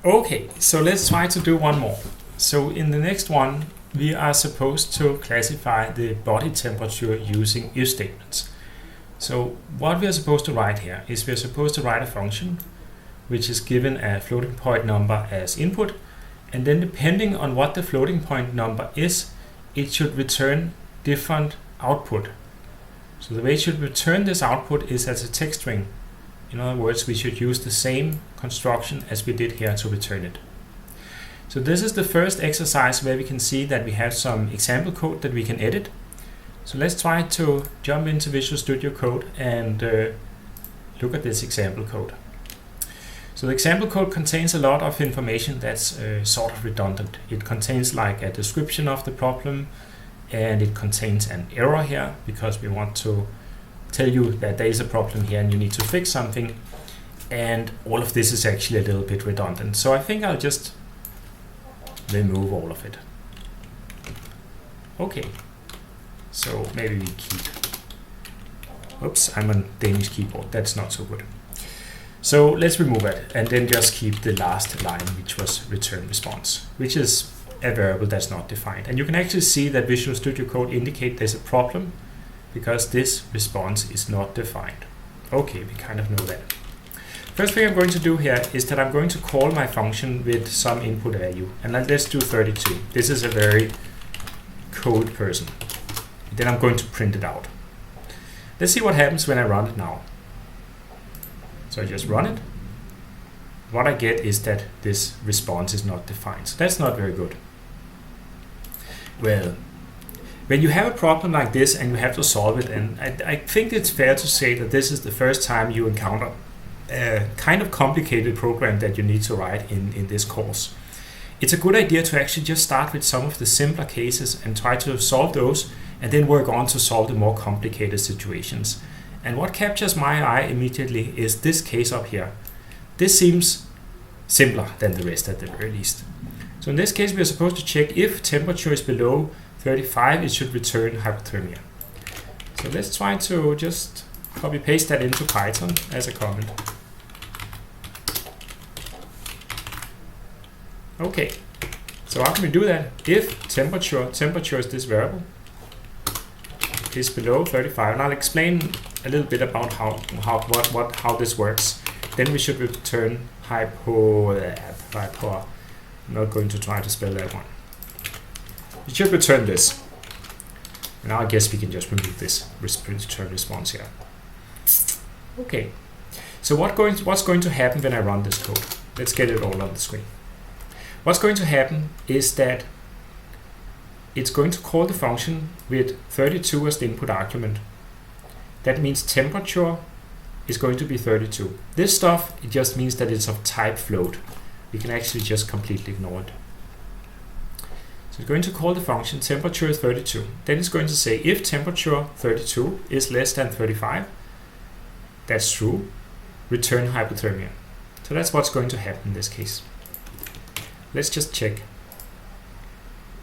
Okay, so let's try to do one more. So in the next one, we are supposed to classify the body temperature using if statements. So what we are supposed to write here is we are supposed to write a function which is given a floating point number as input, and then depending on what the floating point number is, it should return different output. So the way it should return this output is as a text string. In other words, we should use the same construction as we did here to return it. So this is the first exercise where we can see that we have some example code that we can edit. So let's try to jump into Visual Studio Code and look at this example code. So the example code contains a lot of information that's sort of redundant. It contains like a description of the problem, and it contains an error here because we want to tell you that there is a problem here and you need to fix something. And all of this is actually a little bit redundant. So I think I'll just remove all of it. Okay, so maybe we keep, oops, I'm on Danish keyboard, that's not so good. So let's remove it and then just keep the last line, which was return response, which is a variable that's not defined. And you can actually see that Visual Studio Code indicates there's a problem because this response is not defined. Okay, we kind of know that. First thing I'm going to do here is that I'm going to call my function with some input value, and let's do 32. This is a very code person. Then I'm going to print it out. Let's see what happens when I run it now. So I just run it. What I get is that this response is not defined. So that's not very good. Well, when you have a problem like this and you have to solve it, and I think it's fair to say that this is the first time you encounter a kind of complicated program that you need to write in this course. It's a good idea to actually just start with some of the simpler cases and try to solve those and then work on to solve the more complicated situations. And what captures my eye immediately is this case up here. This seems simpler than the rest at the very least. So in this case we are supposed to check if temperature is below 35, it should return hypothermia. So let's try to just copy paste that into Python as a comment. Okay, so how can we do that? If temperature is this variable, is below 35, and I'll explain a little bit about how this works. Then we should return hypo. I'm not going to try to spell that one. We should return this. And now I guess we can just remove this return response here. Okay. So what's going to happen when I run this code? Let's get it all on the screen. What's going to happen is that it's going to call the function with 32 as the input argument. That means temperature is going to be 32. This stuff, it just means that it's of type float. We can actually just completely ignore it. So it's going to call the function temperature is 32. Then it's going to say if temperature 32 is less than 35, that's true, return hypothermia. So that's what's going to happen in this case. Let's just check.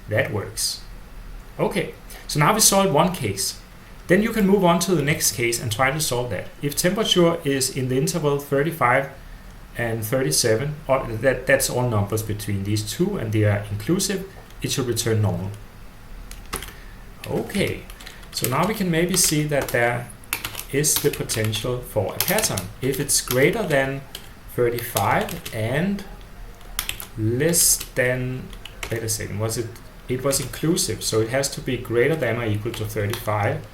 That works. Okay, so now we solved one case. Then you can move on to the next case and try to solve that. If temperature is in the interval 35 and 37, or that's all numbers between these two and they are inclusive, it should return normal. Okay, so now we can maybe see that there is the potential for a pattern. If it's greater than 35 and less than, wait a second, it was inclusive, so it has to be greater than or equal to 35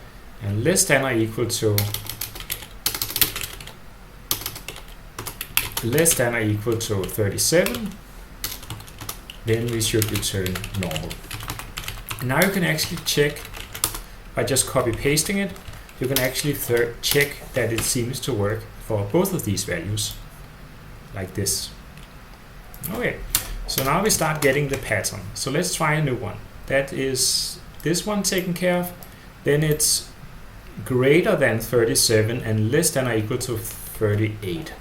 and less than or equal to 37, then we should return normal. And now you can actually check by just copy pasting it. You can actually check that it seems to work for both of these values, like this. Okay, so now we start getting the pattern. So let's try a new one. That is this one taken care of. Then it's greater than 37 and less than or equal to 38.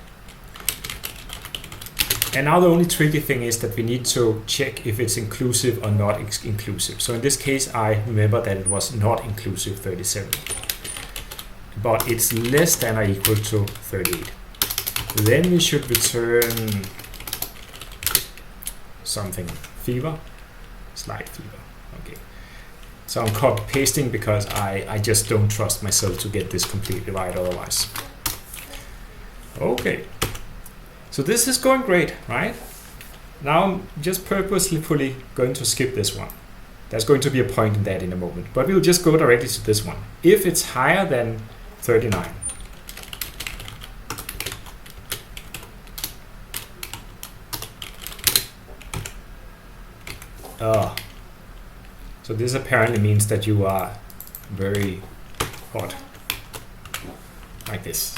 And now the only tricky thing is that we need to check if it's inclusive or not inclusive. So in this case, I remember that it was not inclusive 37. But it's less than or equal to 38. Then we should return something. Fever, slight fever. Okay. So I'm copy pasting because I just don't trust myself to get this completely right otherwise. Okay. So this is going great, right? Now I'm just purposefully going to skip this one. There's going to be a point in that in a moment, but we'll just go directly to this one. If it's higher than 39, so this apparently means that you are very hot, like this.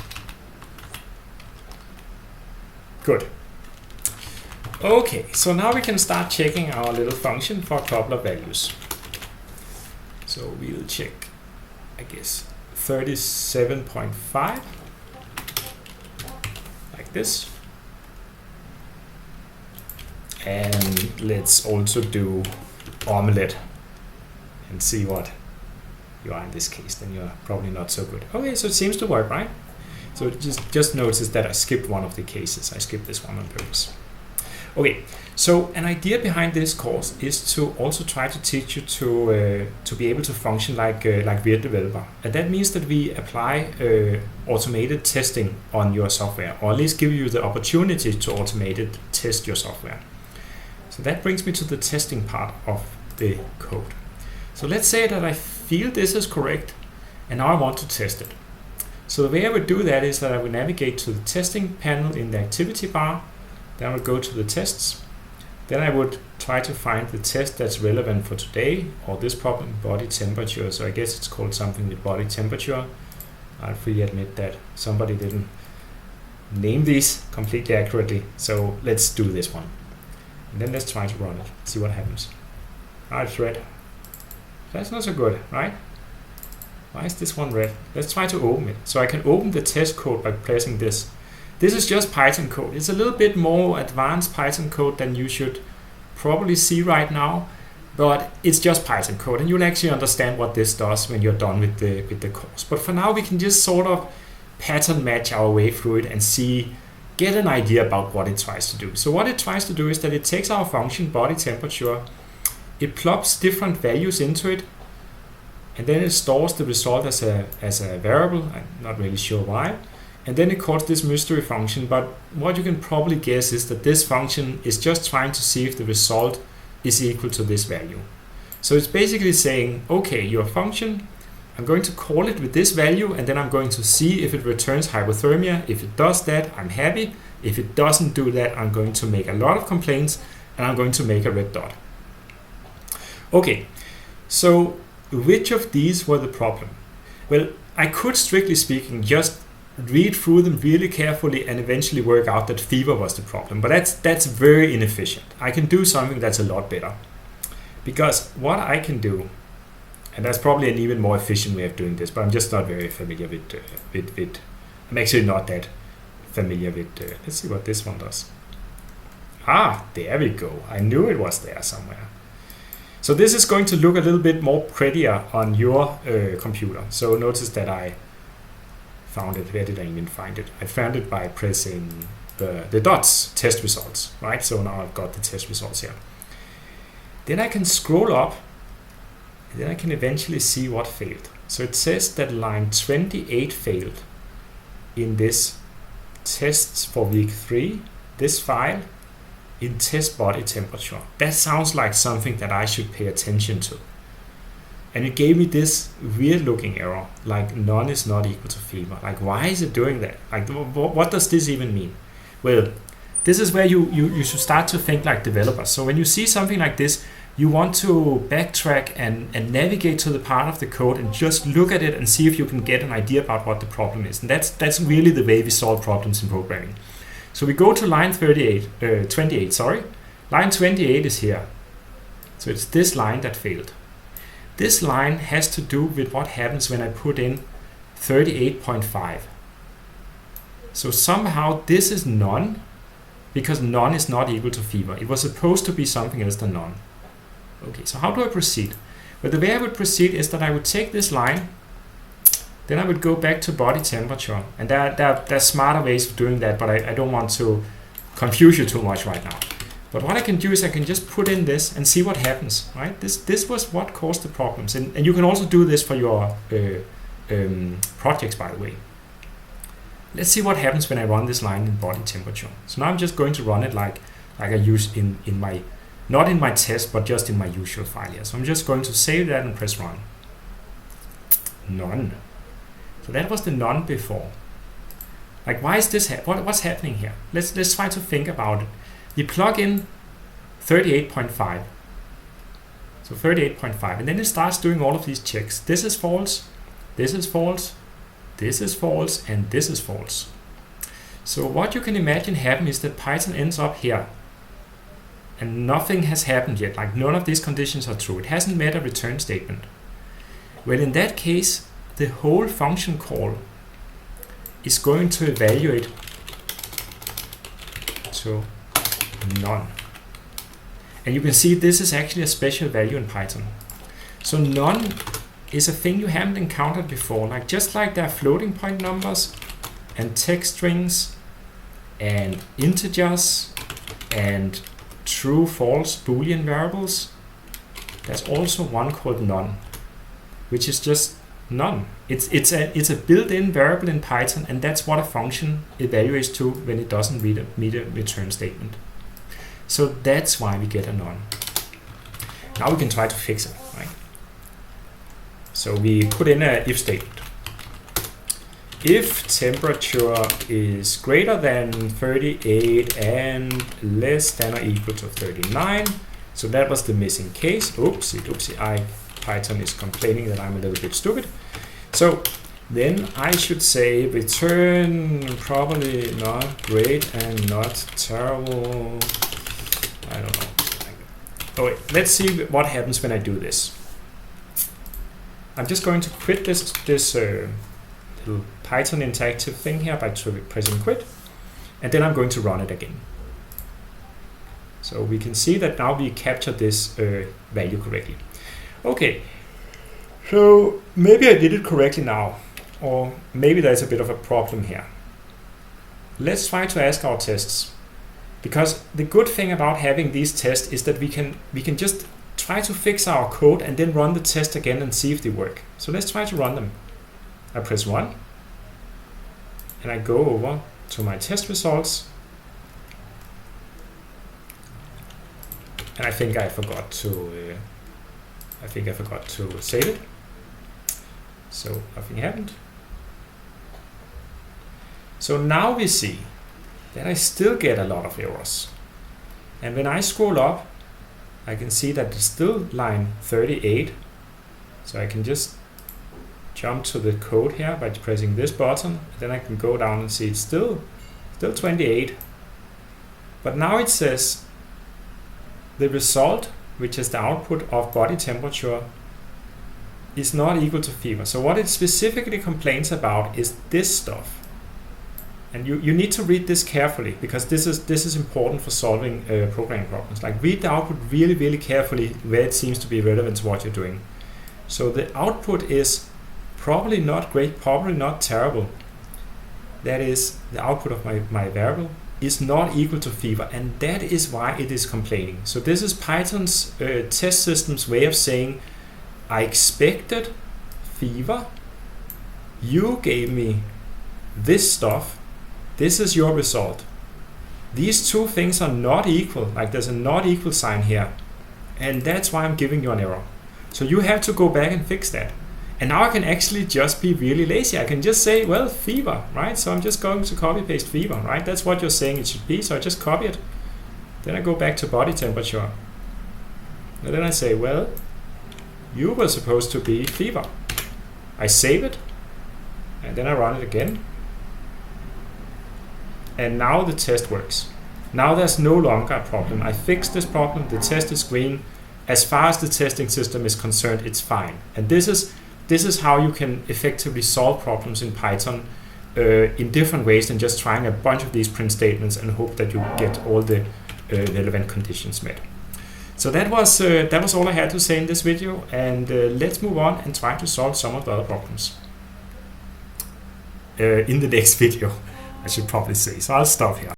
Good. Okay, so now we can start checking our little function for a couple of values. So we'll check, I guess, 37.5, like this. And let's also do omelette and see what you are in this case. Then you're probably not so good. Okay, so it seems to work, right? So just notice that I skipped one of the cases. I skipped this one on purpose. Okay, so an idea behind this course is to also try to teach you to be able to function like we are developer, and that means that we apply automated testing on your software, or at least give you the opportunity to automated test your software. So that brings me to the testing part of the code. So let's say that I feel this is correct, and now I want to test it. So the way I would do that is that I would navigate to the testing panel in the activity bar. Then I would go to the tests. Then I would try to find the test that's relevant for today, or this problem, body temperature. So I guess it's called something with body temperature. I'll freely admit that somebody didn't name these completely accurately. So let's do this one. And then let's try to run it, see what happens. It's red. That's not so good, right? Why is this one red? Let's try to open it. So I can open the test code by pressing this. This is just Python code. It's a little bit more advanced Python code than you should probably see right now, but it's just Python code, and you'll actually understand what this does when you're done with the course. But for now, we can just sort of pattern match our way through it and get an idea about what it tries to do. So what it tries to do is that it takes our function body temperature, it plops different values into it, and then it stores the result as a variable. I'm not really sure why. And then it calls this mystery function, but what you can probably guess is that this function is just trying to see if the result is equal to this value. So it's basically saying, okay, your function, I'm going to call it with this value, and then I'm going to see if it returns hypothermia. If it does that, I'm happy. If it doesn't do that, I'm going to make a lot of complaints, and I'm going to make a red dot. Okay, so which of these were the problem? Well, I could, strictly speaking, just read through them really carefully and eventually work out that fever was the problem. But that's very inefficient. I can do something that's a lot better. Because what I can do, and that's probably an even more efficient way of doing this, but I'm just not very familiar with I'm actually not that familiar with, let's see what this one does. There we go. I knew it was there somewhere. So this is going to look a little bit more prettier on your computer. So notice that I found it. Where did I even find it? I found it by pressing the dots, test results, right? So now I've got the test results here. Then I can scroll up, and then I can eventually see what failed. So it says that line 28 failed in this tests for week 3, this file, in test body temperature. That sounds like something that I should pay attention to. And it gave me this weird looking error, like none is not equal to fever. Like, why is it doing that? Like, what does this even mean? Well, this is where you should start to think like developers. So when you see something like this, you want to backtrack and navigate to the part of the code and just look at it and see if you can get an idea about what the problem is. And that's really the way we solve problems in programming. So we go to line 28, sorry. Line 28 is here. So it's this line that failed. This line has to do with what happens when I put in 38.5. So somehow this is none, because none is not equal to fever. It was supposed to be something else than none. Okay, so how do I proceed? Well, the way I would proceed is that I would take this line, then I would go back to body temperature. And there are smarter ways of doing that, but I don't want to confuse you too much right now. But what I can do is I can just put in this and see what happens, right? This was what caused the problems. And you can also do this for your projects, by the way. Let's see what happens when I run this line in body temperature. So now I'm just going to run it like I use in my, not in my test, but just in my usual file here. So I'm just going to save that and press run. None. So that was the none before. Like, why is this, what's happening here? Let's try to think about it. You plug in 38.5. So 38.5, and then it starts doing all of these checks. This is false, this is false, this is false, and this is false. So what you can imagine happen is that Python ends up here and nothing has happened yet, like none of these conditions are true. It hasn't met a return statement. Well, in that case, the whole function call is going to evaluate to none. And you can see this is actually a special value in Python. So none is a thing you haven't encountered before. Like, just like there are floating point numbers and text strings and integers and true false Boolean variables, there's also one called none, which is just none. It's a built-in variable in Python, and that's what a function evaluates to when it doesn't meet a return statement. So that's why we get a none. Now we can try to fix it, right? So we put in a if statement. If temperature is greater than 38 and less than or equal to 39, so that was the missing case. Oopsie, Python is complaining that I'm a little bit stupid. So then I should say return probably not great and not terrible. I don't know. Oh wait, let's see what happens when I do this. I'm just going to quit this little Python interactive thing here by pressing quit, and then I'm going to run it again. So we can see that now we captured this value correctly. Okay, so maybe I did it correctly now, or maybe there's a bit of a problem here. Let's try to ask our tests, because the good thing about having these tests is that we can just try to fix our code and then run the test again and see if they work. So let's try to run them. I press run, and I go over to my test results, and I think I forgot to save it. So nothing happened. So now we see that I still get a lot of errors. And when I scroll up, I can see that it's still line 38. So I can just jump to the code here by pressing this button. Then I can go down and see it's still 28. But now it says the result, which is the output of body temperature, is not equal to fever. So what it specifically complains about is this stuff. And you need to read this carefully, because this is important for solving programming problems. Like, read the output really, really carefully where it seems to be relevant to what you're doing. So the output is probably not great, probably not terrible. That is, the output of my variable is not equal to fever, and that is why it is complaining. So this is Python's test system's way of saying, I expected fever, you gave me this stuff, this is your result. These two things are not equal, like there's a not equal sign here, and that's why I'm giving you an error. So you have to go back and fix that. And now I can actually just be really lazy. I can just say, well, fever, right? So I'm just going to copy paste fever, right? That's what you're saying it should be, so I just copy it. Then I go back to body temperature. And then I say, well, you were supposed to be fever. I save it, and then I run it again. And now the test works. Now there's no longer a problem. I fixed this problem, the test is green. As far as the testing system is concerned, it's fine. And this is how you can effectively solve problems in Python in different ways than just trying a bunch of these print statements and hope that you get all the relevant conditions met. So that was all I had to say in this video, and let's move on and try to solve some of the other problems in the next video, I should probably say. So I'll stop here.